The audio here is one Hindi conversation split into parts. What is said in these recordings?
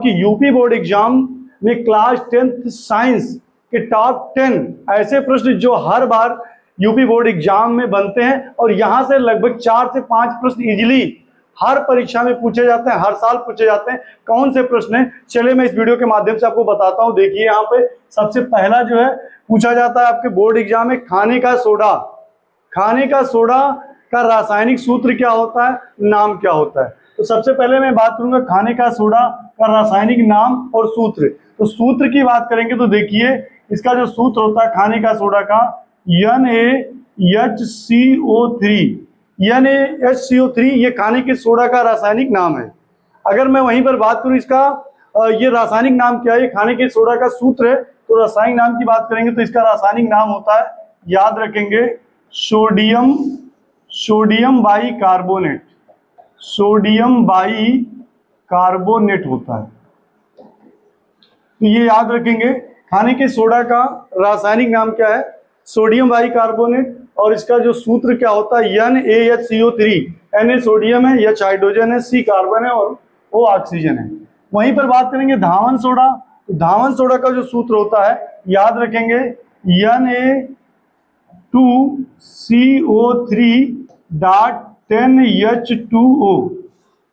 कि यूपी बोर्ड एग्जाम में क्लास 10th साइंस के टॉप 10 ऐसे प्रश्न जो हर बार यूपी बोर्ड एग्जाम में बनते हैं और यहां से लगभग 4 से 5 प्रश्न इजीली हर परीक्षा में पूछे जाते हैं, हर साल पूछे जाते हैं। कौन से प्रश्न हैं, चलिए मैं इस वीडियो के माध्यम से आपको बताता हूं। देखिए यहाँ पे सबसे पहला जो है पूछा जाता है आपके बोर्ड एग्जाम में, खाने का सोडा। खाने का सोडा का रासायनिक सूत्र क्या होता है, नाम क्या होता है। तो सबसे पहले मैं बात करूंगा खाने का सोडा का रासायनिक नाम और सूत्र। तो सूत्र की बात करेंगे तो देखिए इसका जो सूत्र होता है खाने का सोडा का NaHCO3। NaHCO3 ये खाने के सोडा का रासायनिक नाम है। अगर मैं वहीं पर बात करूं इसका ये रासायनिक नाम क्या है, खाने के सोडा का सूत्र है, तो रासायनिक नाम की बात करेंगे तो इसका रासायनिक नाम होता है, याद रखेंगे, सोडियम बाइकार्बोनेट। सोडियम बाइकार्बोनेट होता है। तो ये याद रखेंगे खाने के सोडा का रासायनिक नाम क्या है, सोडियम बाइकार्बोनेट, और इसका जो सूत्र क्या होता है NaHCO3। Na सोडियम है, H हाइड्रोजन है, C कार्बन है और O ऑक्सीजन है। वहीं पर बात करेंगे धावन सोडा। तो धावन सोडा का जो सूत्र होता है याद रखेंगे Na2CO3.10H2O।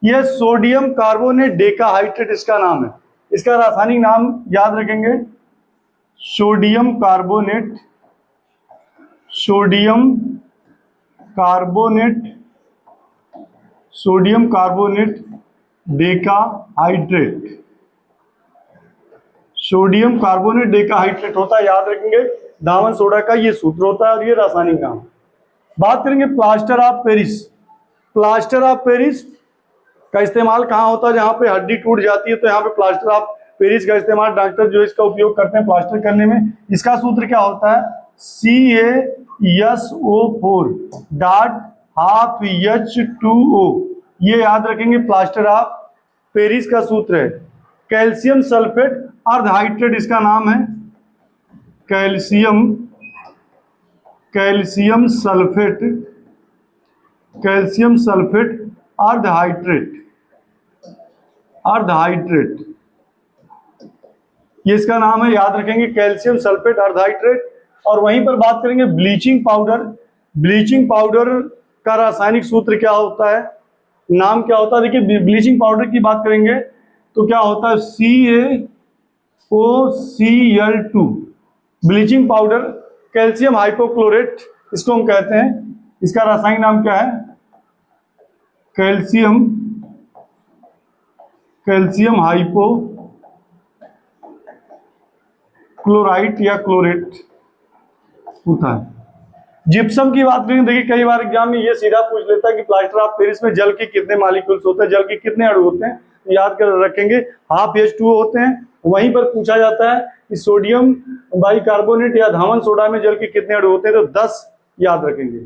यह सोडियम कार्बोनेट डेकाहाइड्रेट इसका नाम है। इसका रासायनिक नाम याद रखेंगे, sodium carbonate decahydrate. Sodium carbonate decahydrate होता है, याद रखेंगे। धावन सोडा का ये सूत्र होता है और ये रासायनिक नाम। बात करेंगे plaster of Paris. Plaster of Paris का इस्तेमाल कहाँ होता है, जहां पे हड्डी टूट जाती है तो यहाँ पे प्लास्टर ऑफ पेरिस का इस्तेमाल डॉक्टर जो इसका उपयोग करते हैं प्लास्टर करने में। इसका सूत्र क्या होता है, CaSO4.12H2O। ये याद रखेंगे प्लास्टर ऑफ पेरिस का सूत्र है। कैल्शियम सल्फेट अर्धहाइड्रेट इसका नाम है, कैल्शियम सल्फेट अर्धहाइड्रेट ये इसका नाम है, याद रखेंगे, कैल्शियम सल्फेट अर्धहाइड्रेट। और वहीं पर बात करेंगे ब्लीचिंग पाउडर। ब्लीचिंग पाउडर का रासायनिक सूत्र क्या होता है, नाम क्या होता है। देखिए ब्लीचिंग पाउडर की बात करेंगे तो क्या होता है, CaOCl2। ब्लीचिंग पाउडर कैल्शियम हाइपोक्लोरेट इसको हम कहते हैं। इसका रासायनिक नाम क्या है, कैल्शियम हाइपोक्लोराइट या क्लोरेट होता है। जिप्सम की बात करें, देखिए कई बार एग्जाम में ये सीधा पूछ लेता है कि प्लास्टर ऑफ पेरिस में जल के कितने मॉलिक्यूल्स होते हैं, जल के कितने अणु होते हैं। याद कर रखेंगे हाफ H2O होते हैं। वहीं पर पूछा जाता है कि सोडियम बाइकार्बोनेट या धावन सोडा में जल के कितने अणु होते हैं, तो 10 याद रखेंगे।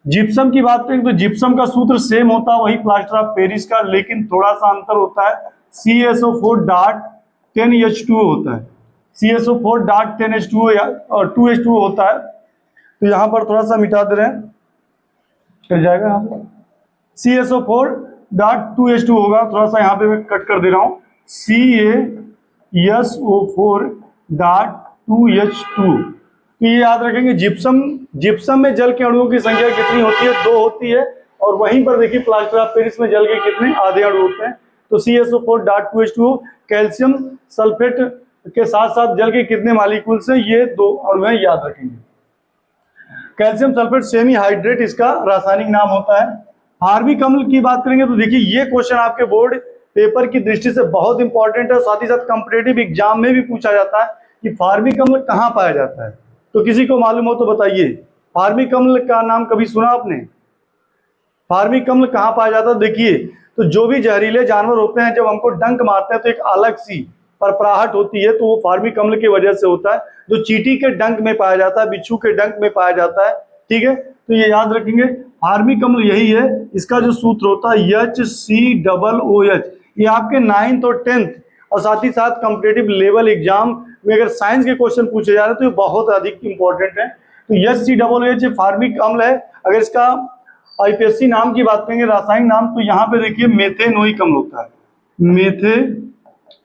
जिप्सम की बात करें तो जिप्सम का सूत्र सेम होता है वही प्लास्टर ऑफ पेरिस का, लेकिन थोड़ा सा अंतर होता है, CaSO4.10H2O होता है। CaSO4.10H2O और 2H2O होता है। तो यहां पर थोड़ा सा मिटा दे रहे हैं, चल जाएगा। यहाँ पे CaSO4.2H2 होगा, थोड़ा सा यहाँ पे मैं कट कर दे रहा हूँ, CaSO4.2H2। तो ये याद रखेंगे जिप्सम में जल के अणुओं की संख्या कितनी होती है, 2 होती है। और वहीं पर देखिए प्लास्टर ऑफ पेरिस में जल के कितने, आधे अणु होते हैं। तो CaSO4.2H2O कैल्शियम सल्फेट के साथ साथ जल के कितने मॉलिक्यूल्स हैं, ये 2 अणु हैं, याद रखेंगे। कैल्शियम सल्फेट सेमी हाइड्रेट इसका रासायनिक नाम होता है। फार्मिक अम्ल की बात करेंगे तो देखिए ये क्वेश्चन आपके बोर्ड पेपर की दृष्टि से बहुत इंपॉर्टेंट है, साथ ही साथ कॉम्पिटिटिव एग्जाम में भी पूछा जाता है कि फार्मिक अम्ल कहाँ पाया जाता है। तो किसी को मालूम हो तो बताइए, फार्मिक अम्ल का नाम कभी सुना आपने, फार्मिक अम्ल कहाँ पाया जाता है। देखिए तो जो भी जहरीले जानवर होते हैं जब हमको डंक मारते हैं तो एक अलग सी परपराहट होती है, तो वो फार्मिक अम्ल की वजह से होता है, जो चींटी के डंक में पाया जाता है, बिच्छू के डंक में पाया जाता है। ठीक है, तो ये याद रखेंगे फार्मिक अम्ल यही है। इसका जो सूत्र होता है HCOOH। ये आपके 9th और 10th और साथ ही साथ कॉम्पिटिटिव लेवल एग्जाम में अगर साइंस के क्वेश्चन पूछे जा रहे हैं तो ये बहुत अधिक इंपॉर्टेंट है। तो HCOOH फार्मिक अम्ल है। अगर इसका IPSC नाम की बात करेंगे, रासायनिक नाम, तो यहाँ पे देखिए मेथेनोइक अम्ल होता है,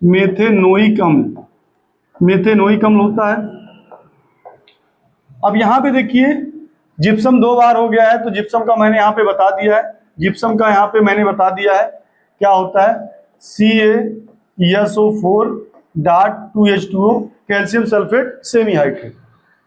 मेथेनोइक अम्ल, मेथेनोइक अम्ल होता है। अब यहाँ पे देखिए जिप्सम 2 बार हो गया है, तो जिप्सम का मैंने यहाँ पे बता दिया है, जिप्सम का यहाँ पे मैंने बता दिया है क्या होता है, CaSO4 dot 2H2O calcium sulphate semi hydrate.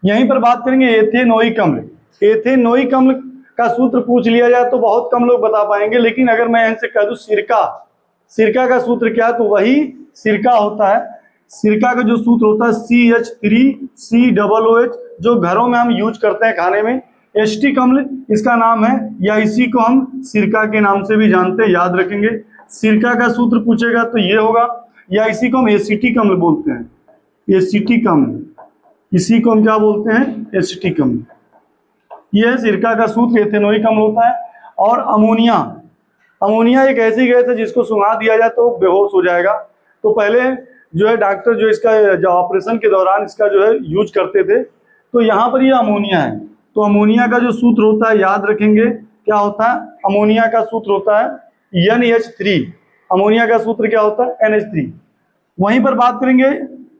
यहीं पर बात करेंगे एथेनोइक अम्ल। एथेनोइक अम्ल का सूत्र पूछ लिया जाए तो बहुत कम लोग बता पाएंगे, लेकिन अगर मैं इनसे कह दूं सिरका, सिरका का सूत्र क्या है, तो वही सिरका होता है। सिरका का जो सूत्र होता है CH3COOH, जो घरों में हम यूज करते हैं खाने में। एसिटिक अम्ल इसका नाम है, या इसी को हम सिरका के नाम से भी जानते हैं, याद रखेंगे। सिरका का सूत्र पूछेगा तो ये होगा, या इसी को हम एसिटिक अम्ल बोलते हैं, एसिटिक अम्ल, इसी को हम क्या बोलते हैं, एसिटिक अम्ल। यह है सिरका का सूत्र, एथेनोइक अम्ल होता है। और अमोनिया, अमोनिया एक ऐसी गैस है जिसको सुंघा दिया जाए तो बेहोश हो जाएगा। तो पहले जो है डॉक्टर जो इसका जो ऑपरेशन के दौरान इसका जो है यूज करते थे, तो यहाँ पर ये अमोनिया है। तो अमोनिया का जो सूत्र होता है याद रखेंगे, क्या होता है, अमोनिया का सूत्र होता है NH3। अमोनिया का सूत्र क्या होता है, NH3। वहीं पर बात करेंगे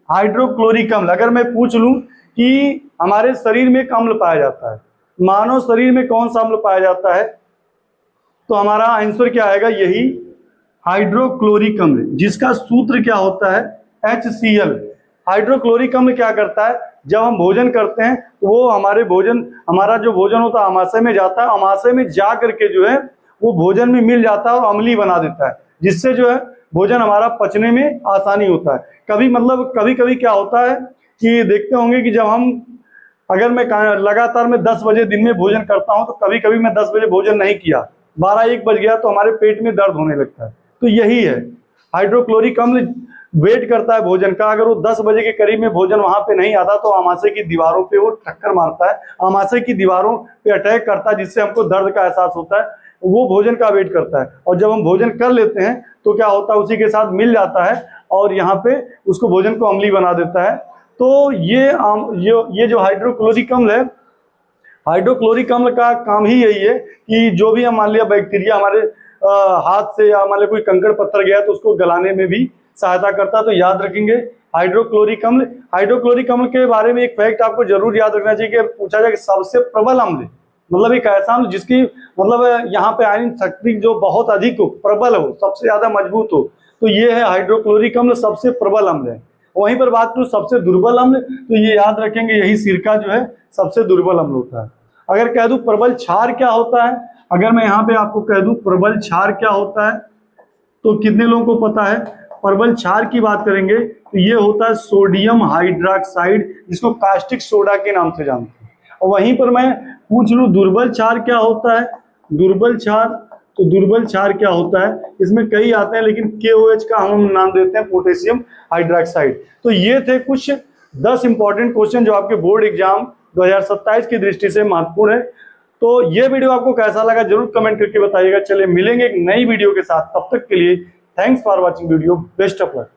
हाइड्रोक्लोरिक अम्ल। अगर मैं पूछ लूं कि हमारे शरीर में एक अम्ल पाया जाता है, मानव शरीर में कौन सा अम्ल पाया जाता है, तो हमारा आंसर क्या आएगा, यही हाइड्रोक्लोरिक अम्ल, जिसका सूत्र क्या होता है, HCl। हाइड्रोक्लोरिक अम्ल क्या करता है, जब हम भोजन करते हैं वो हमारा जो भोजन होता है आमाशय में जाता है, आमाशय में जा करके जो है वो भोजन में मिल जाता है और अम्लीय बना देता है, जिससे जो है भोजन हमारा पचने में आसानी होता है। कभी कभी क्या होता है कि देखते होंगे कि जब हम, अगर मैं लगातार मैं 10 बजे दिन में भोजन करता हूं, तो कभी कभी मैं 10 बजे भोजन नहीं किया, 12-1 बज गया, तो हमारे पेट में दर्द होने लगता है। तो यही है, हाइड्रोक्लोरिक अम्ल वेट करता है भोजन का। अगर वो 10 बजे के करीब में भोजन वहां पे नहीं आता तो आमाशय की दीवारों पे वो टक्कर मारता है, आमाशय की दीवारों पे अटैक करता है, जिससे हमको दर्द का एहसास होता है। वो भोजन का वेट करता है, और जब हम भोजन कर लेते हैं तो क्या होता है, उसी के साथ मिल जाता है और यहाँ पे उसको भोजन को अम्लीय बना देता है। तो ये जो हाइड्रोक्लोरिक अम्ल है, हाइड्रोक्लोरिक अम्ल का काम ही यही है कि जो भी हम मान लिया बैक्टीरिया हमारे हाथ से या मान लिया कोई कंकड़ पत्थर गया तो उसको गलाने में भी सहायता करता है। तो याद रखेंगे हाइड्रोक्लोरिक अम्ल। हाइड्रोक्लोरिक अम्ल के बारे में एक फैक्ट आपको जरूर याद रखना चाहिए कि पूछा जाए कि सबसे प्रबल अम्ल, मतलब एक ऐसा अम्ल जिसकी मतलब यहाँ पे आयन शक्ति जो बहुत अधिक हो, प्रबल हो, सबसे ज्यादा मजबूत हो, तो ये है हाइड्रोक्लोरिक अम्ल, सबसे प्रबल अम्ल है। वहीं पर बात करूं सबसे दुर्बल अम्ल, तो ये याद रखेंगे यही सिरका जो है सबसे दुर्बल अम्ल होता है। अगर कह दूं प्रबल क्षार क्या होता है, अगर मैं यहाँ पे आपको कह दूं प्रबल क्षार क्या होता है, तो कितने लोगों को पता है। प्रबल क्षार की बात करेंगे तो ये होता है सोडियम हाइड्रोक्साइड, जिसको कास्टिक सोडा के नाम से जानते हैं। और वहीं पर मैं पूछ लूं दुर्बल क्षार क्या होता है, दुर्बल क्षार, तो दुर्बल क्षार क्या होता है, इसमें कई आते हैं लेकिन KOH का हम नाम देते हैं पोटेशियम हाइड्रोक्साइड। तो ये थे कुछ 10 इंपॉर्टेंट क्वेश्चन जो आपके बोर्ड एग्जाम 2027 की दृष्टि से महत्वपूर्ण है। तो ये वीडियो आपको कैसा लगा जरूर कमेंट करके बताइएगा। चलिए मिलेंगे एक नई वीडियो के साथ, तब तक के लिए thanks for watching video, best of luck.